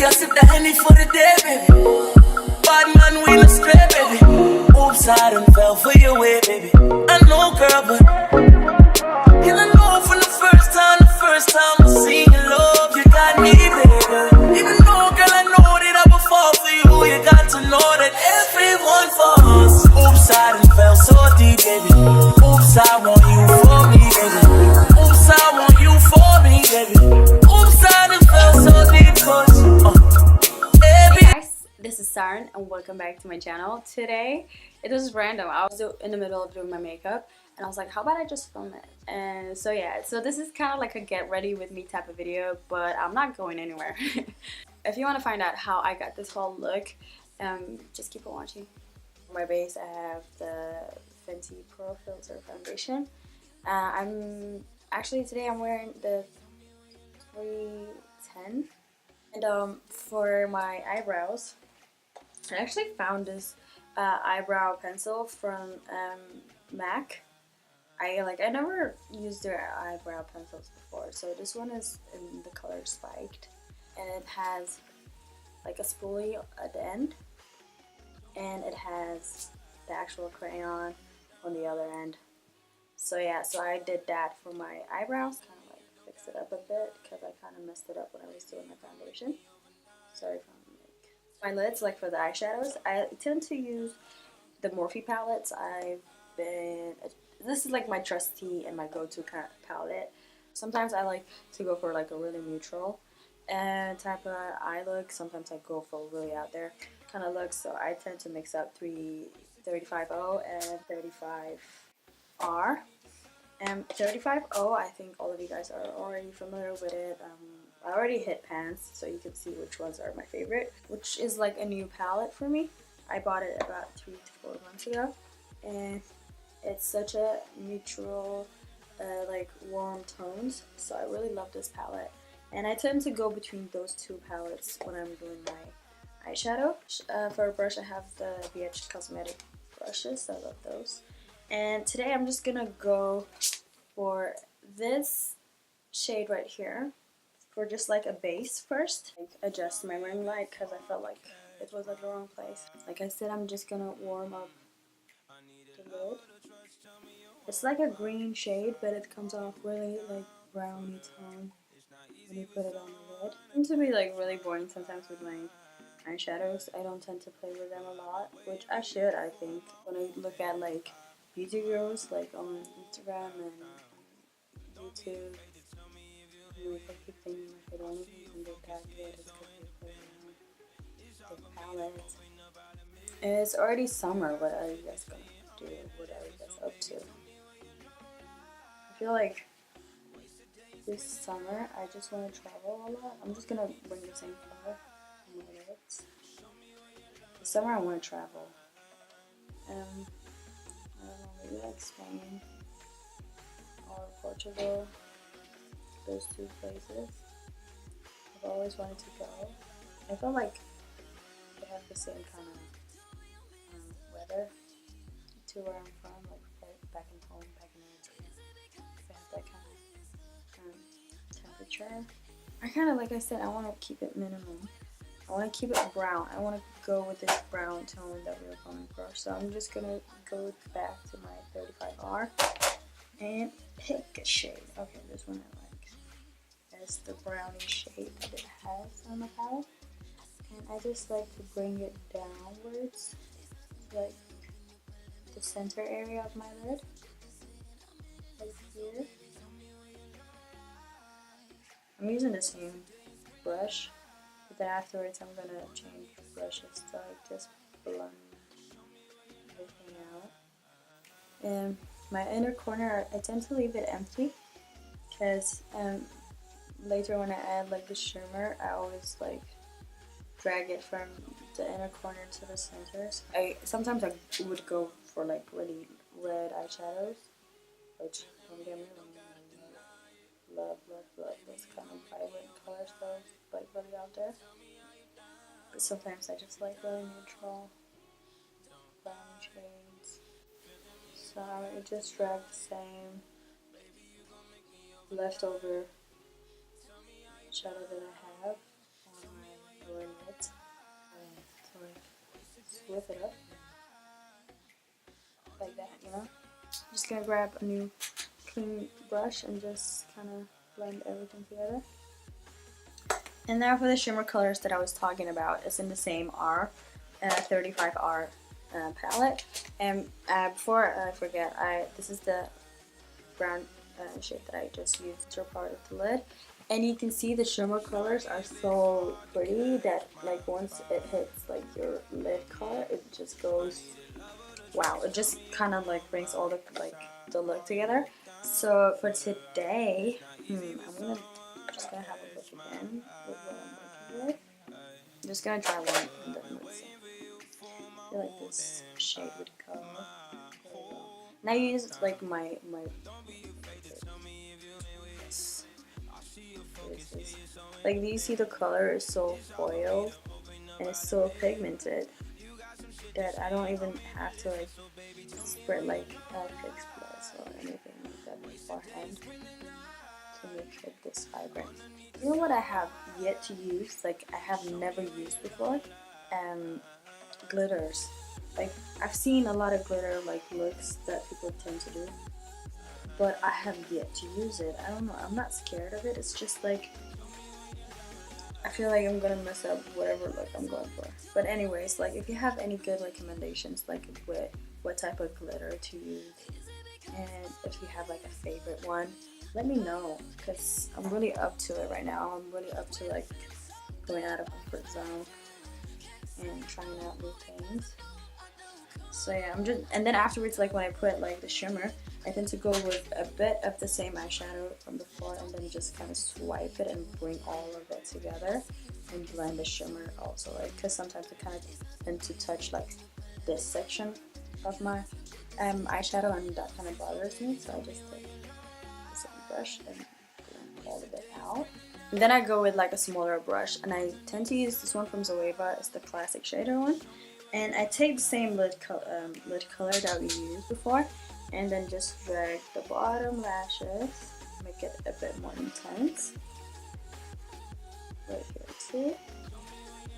just sip the Henny for the day, baby. Bad man, we no stray, baby. Oops, I done fell for your way, baby. I know, girl, but you don't know from the first time I seen your love, you got me, baby. Even though, girl, I know that I will fall for you, you got to know that everyone falls. Oops, I done fell so deep, baby. Oops, I want you for me, baby. Oops, I want you for me, baby. Oops, I done fell so deep, cause, baby. Hey guys, this is Saron and welcome back to my channel. Today, it was random. I was in the middle of doing my makeup and I was like, how about I just film it? And so yeah, so this is kind of like a get ready with me type of video, but I'm not going anywhere. If you want to find out how I got this whole look, just keep on watching. For my base, I have the Fenty Pro Filt'r foundation. Today I'm wearing the 310. And for my eyebrows, I actually found this eyebrow pencil from M.A.C. I never used their eyebrow pencils before, so this one is in the color Spiked, and it has like a spoolie at the end, and it has the actual crayon on the other end. So yeah, so I did that for my eyebrows, kind of like fix it up a bit because I kind of messed it up when I was doing my foundation. Sorry if I'm my lids, like for the eyeshadows, I tend to use the Morphe palettes. This is like my trusty and my go-to kind of palette. Sometimes I like to go for like a really neutral type of eye look. Sometimes I go for really out there kind of look. So I tend to mix up 35O and 35R. And 35O, I think all of you guys are already familiar with it. I already hit pans, so you can see which ones are my favorite, which is like a new palette for me. I bought it about 3 to 4 months ago, and it's such a neutral, like warm tones, so I really love this palette. And I tend to go between those two palettes when I'm doing my eyeshadow. For a brush, I have the BH Cosmetic brushes. I love those. And today I'm just gonna go for this shade right here for just like a base first. Adjust my ring light because I felt like it was at the wrong place. Like I said, I'm just gonna warm up the lid. It's like a green shade, but it comes off really like browny tone when you put it on the lid. It tends to be like really boring sometimes with my eyeshadows. I don't tend to play with them a lot, which I should, I think. When I look at like beauty girls like on Instagram and YouTube, I keep thinking like they don't even look that good. It's because they put the palette. And it's already summer. What are you guys gonna do? What are you guys up to? I feel like this summer I just want to travel a lot. I'm just gonna bring the same color on my lips. This summer I want to travel. I don't know, maybe like Spain or Portugal. Those two places I've always wanted to go. I feel like they have the same kind of weather to where I'm from, like back in home, back in Nigeria. They have that kind of temperature. I kind of, like I said, I want to keep it minimum. I want to keep it brown. I want to go with this brown tone that we were going for. So I'm just going to go back to my 35R and pick a shade. Okay, this one I like. It's the brownie shade that it has on the palette. And I just like to bring it downwards to like the center area of my lid. Like here. I'm using the same brush. But then afterwards I'm gonna change brushes to like just blend everything out. And my inner corner, I tend to leave it empty because later when I add like the shimmer, I always like drag it from the inner corner to the center. Sometimes I would go for like really red eyeshadows, which don't get me wrong, love those kind of vibrant colors though, like really out there. But sometimes I just like really neutral brown shades. So I just drag the same leftover shadow that I have on my lower like swift it up like that, you know. Just gonna grab a new clean brush and just kind of blend everything together. And now for the shimmer colors that I was talking about, it's in the same R35R palette. And before I forget, this is the brown shade that I just used for part of the lid. And you can see the shimmer colors are so pretty that like once it hits like your lid color, it just goes wow. It just kind of like brings all the the look together. So for today, I'm just gonna have a look again with what I'm working with. I'm just gonna try one and then let's see. I feel like this shade would go. And I use like my like, do you see the color is so foiled and it's so pigmented that I don't even have to like spread like Fix Plus or anything like that beforehand to make it this vibrant. You know what I have yet to use, like I have never used before? Glitters. Like I've seen a lot of glitter like looks that people tend to do, but I have yet to use it. I don't know, I'm not scared of it. It's just like I feel like I'm gonna mess up whatever look I'm going for. But anyways, like if you have any good recommendations like with what type of glitter to use, and if you have like a favorite one, let me know, because I'm really up to it right now. I'm really up to like going out of my comfort zone and trying out new things. So yeah, and then afterwards, like when I put like the shimmer, I tend to go with a bit of the same eyeshadow from before and then just kind of swipe it and bring all of it together and blend the shimmer also, like, because sometimes I kind of tend to touch like this section of my eyeshadow and that kind of bothers me, so I just take the same brush and blend all of it out. And then I go with like a smaller brush, and I tend to use this one from Zoeva. It's the classic shader one. And I take the same lid color that we used before, and then just drag the bottom lashes, make it a bit more intense. Right here too.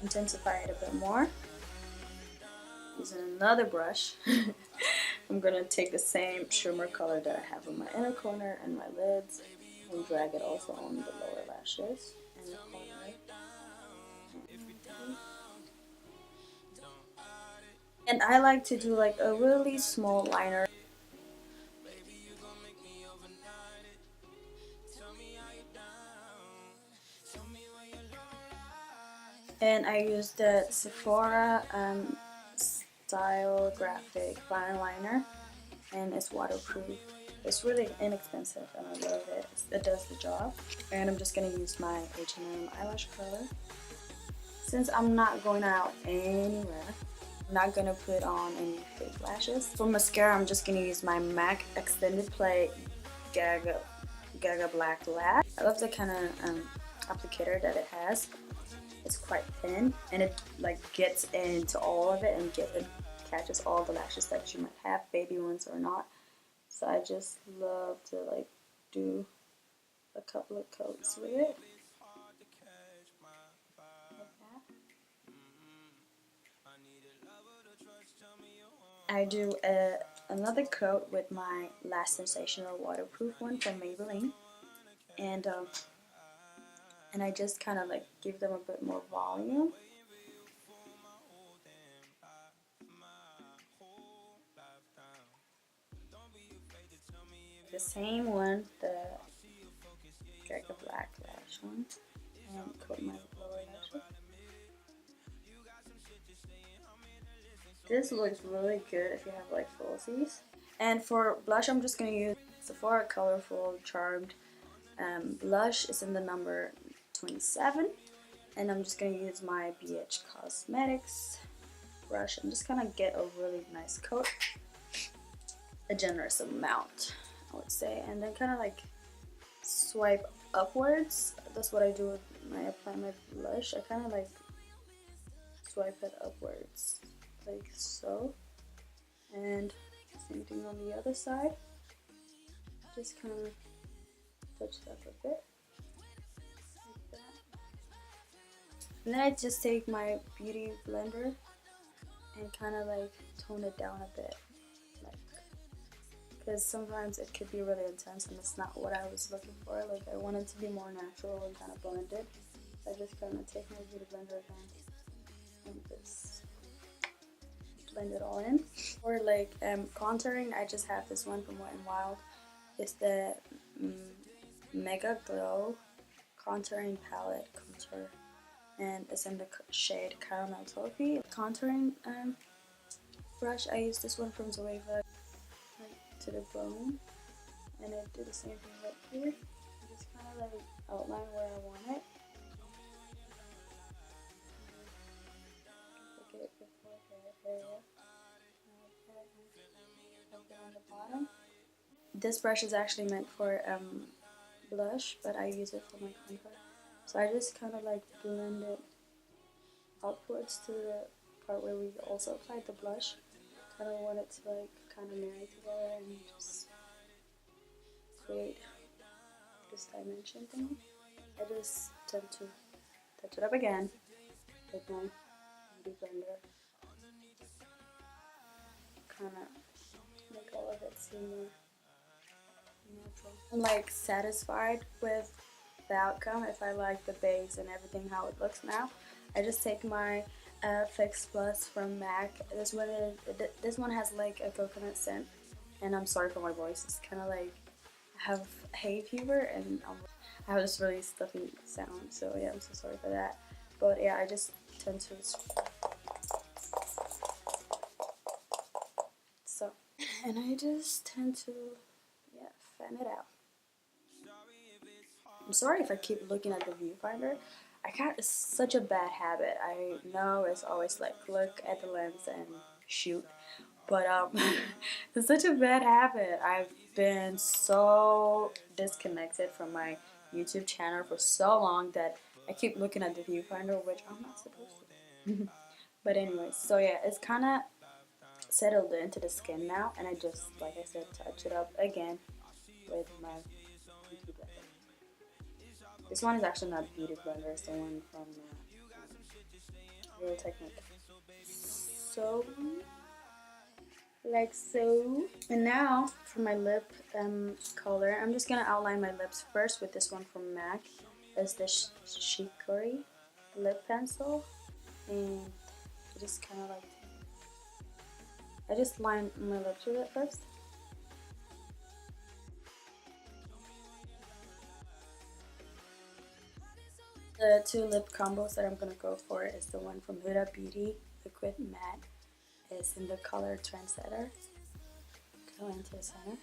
Intensify it a bit more. Using another brush, I'm gonna take the same shimmer color that I have on my inner corner and my lids, and drag it also on the lower lashes and the corner. And I like to do like a really small liner. And I use the Sephora Stylographic fine liner, and it's waterproof. It's really inexpensive and I love it. It does the job. And I'm just gonna use my H&M eyelash curler. Since I'm not going out anywhere, I'm not gonna put on any fake lashes. For mascara, I'm just gonna use my M.A.C Extended Play gigablack lash. I love the kind of applicator that it has. It's quite thin and it like gets into all of it and it catches all the lashes that you might have, baby ones or not. So I just love to like do a couple of coats with it. I do another coat with my last sensational waterproof one from Maybelline, and I just kind of like give them a bit more volume. The same one, the gigablack lash one, and coat my lower lashes. This looks really good if you have like falsies. And for blush, I'm just gonna use Sephora Colorful Charmed blush. It's in the number 27, and I'm just gonna use my BH Cosmetics brush and just kind of get a really nice coat, a generous amount, I would say, and then kind of like swipe upwards. That's what I do when I apply my blush. I kind of like swipe it upwards like so, and same thing on the other side. Just kind of touch that a bit like that. And then I just take my beauty blender and kind of like tone it down a bit, like, because sometimes it could be really intense and it's not what I was looking for. Like I wanted to be more natural and kind of blended. I just kind of take my beauty blender again and just blend it all in. For like contouring, I just have this one from Wet n Wild. It's the Mega Glow Contouring Palette Contour, and it's in the shade Caramel Toffee. Contouring brush, I use this one from Zoeva, like to the bone, and I do the same thing right here. I just kind of like outline where I want it. Look at it before hair area. On the bottom. This brush is actually meant for blush, but I use it for my contour. So I just kind of like blend it upwards to the part where we also applied the blush. Kind of want it to like kind of marry together and just create this dimension thing. I just tend to touch it up again with my beauty blender. Kind of make all of it seem more natural. I'm like satisfied with the outcome. If I like the base and everything how it looks now, I just take my Fix Plus from M.A.C. This one has like a coconut scent, and I'm sorry for my voice. It's kind of like I have hay fever and I have this really stuffy sound. So yeah, I'm so sorry for that. But yeah, I just tend to. So, and I just tend to, yeah, fan it out. I'm sorry if I keep looking at the viewfinder. It's such a bad habit. I know it's always like look at the lens and shoot, but it's such a bad habit. I've been so disconnected from my YouTube channel for so long that I keep looking at the viewfinder, which I'm not supposed to. But anyways, so yeah, it's kind of settled into the skin now, and I just, like I said, touch it up again with my beauty blender. This one is actually not beauty blender, it's the one from Real Technique. So, like so. And now for my lip color, I'm just gonna outline my lips first with this one from M.A.C. It's the Chicory lip pencil, and I just kind of like. I just line my lips with it first. The two lip combos that I'm going to go for is the one from Huda Beauty, Liquid Matte. It's in the color Trendsetter. Go into the center.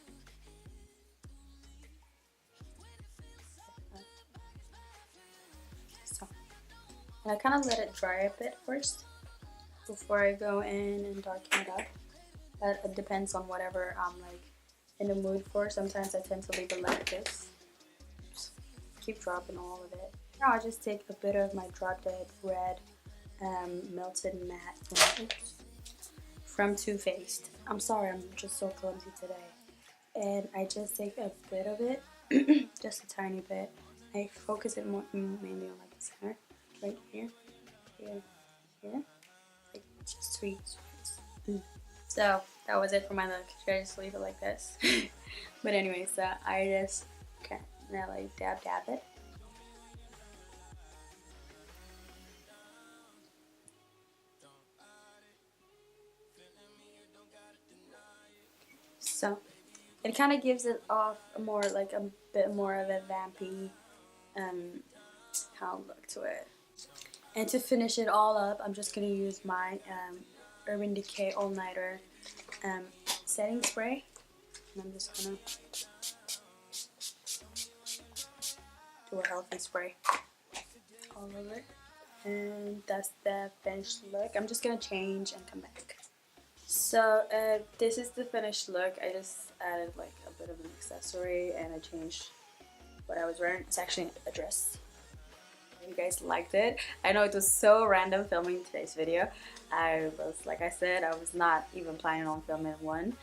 So, and I kind of let it dry a bit first before I go in and darken it up. That depends on whatever I'm like in the mood for. Sometimes I tend to leave it like this. Just keep dropping all of it. Now I just take a bit of my Drop Dead Red Melted Matte from Tooface. I'm sorry, I'm just so clumsy today. And I just take a bit of it, just a tiny bit. I focus it more, mainly on like the center, right here, here, here. Like just 3 swipes. So that was it for my look. Should I just leave it like this? But anyways, I just kind of like dab it. So it kind of gives it off more like a bit more of a vampy kind of look to it. And to finish it all up, I'm just gonna use my Urban Decay All Nighter setting spray, and I'm just gonna do a healthy spray all over. And that's the finished look. I'm just gonna change and come back. So this is the finished look. I just added like a bit of an accessory and I changed what I was wearing. It's actually a dress. You guys liked it. I know it was so random filming today's video. I was, like I said, I was not even planning on filming one,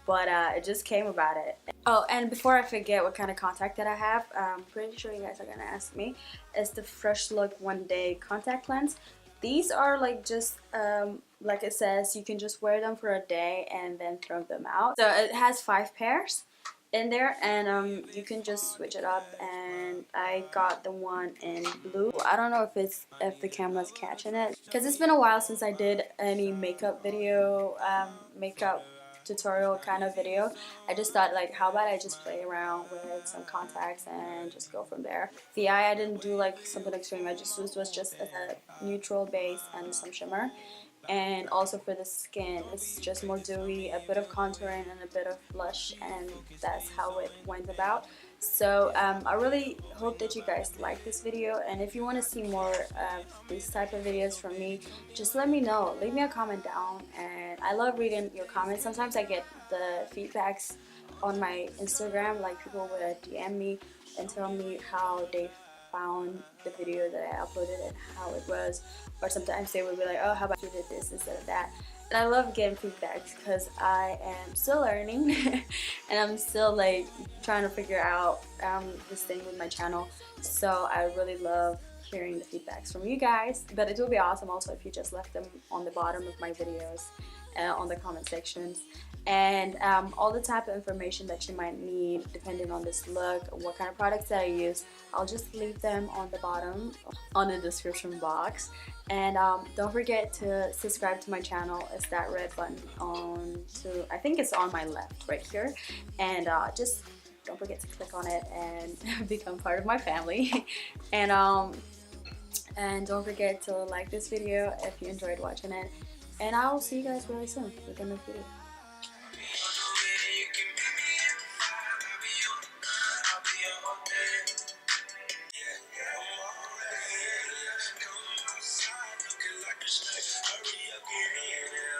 but it just came about it. Oh, and before I forget what kind of contact that I have, I'm pretty sure you guys are gonna ask me. It's the FreshLook One Day Contact Lens. These are like just like it says, you can just wear them for a day and then throw them out. So it has 5 pairs in there, and you can just switch it up, and I got the one in blue. I don't know if the camera's catching it, because it's been a while since I did any makeup video, makeup tutorial kind of video. I just thought, like, how about I just play around with some contacts and just go from there. The eye, I didn't do like something extreme. I just was just a neutral base and some shimmer. And also for the skin, it's just more dewy, a bit of contouring and a bit of blush, and that's how it went about. So I really hope that you guys like this video, and if you want to see more of these type of videos from me, just let me know. Leave me a comment down, and I love reading your comments. Sometimes I get the feedbacks on my Instagram, like people would DM me and tell me how they found the video that I uploaded and how it was, or sometimes they would be like, oh, how about you did this instead of that. And I love getting feedbacks because I am still learning and I'm still like trying to figure out this thing with my channel. So I really love hearing the feedbacks from you guys. But it will be awesome also if you just left them on the bottom of my videos, on the comment sections. And all the type of information that you might need depending on this look, what kind of products that I use, I'll just leave them on the bottom on the description box. And don't forget to subscribe to my channel. It's that red button I think it's on my left right here, and just don't forget to click on it and become part of my family. And don't forget to like this video if you enjoyed watching it, and I will see you guys really soon with a new video. Hurry up, get in.